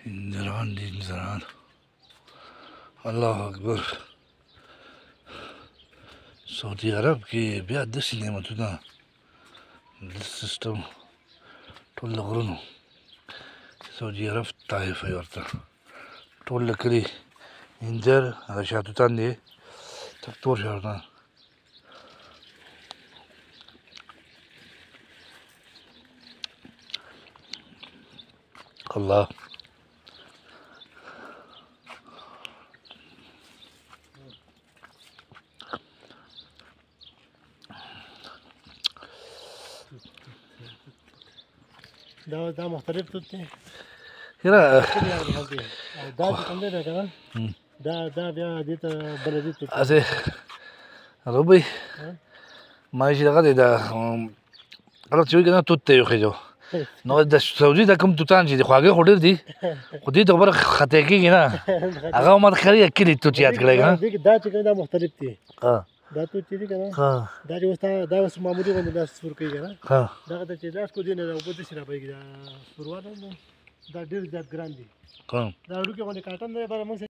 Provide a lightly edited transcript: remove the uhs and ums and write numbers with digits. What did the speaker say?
هندران دي هندران الله أكبر سعودي عرب کې بیا داسې نعمتونه د سیسټم ټول د غرونو سعودي عرب طایف یې ورته ټول د کلي انجر هغه شاتوتان دي تک تور شاتوتان الله دا مختلف توت دي یاره دا چې کوم دی کنه دا بیا دې ته بلدي توت اسې ربي ما چې دغه دی دا غلط چې وي که نه توت ته یې وخېږو نو د سعودي دا کوم توتان چې دي خواږه خو ډېر دي خو دې ته خبره خطا کېږي نه هغه ما د ښکاري کلي توت یاد کړی که نه دا چې کوم دا مختلف دي ها دا توت چې دي که نه ها دا چې اوس دا اوس معمولي غوندې دا سور کوي که نه ها دغه ته چې لاس کو دی نه دا اوبه داسې رابهېږي دا سورواله دا ډېر زیات ګران دي ها دا وړوکې غوندې کاټن دی لپاره موږ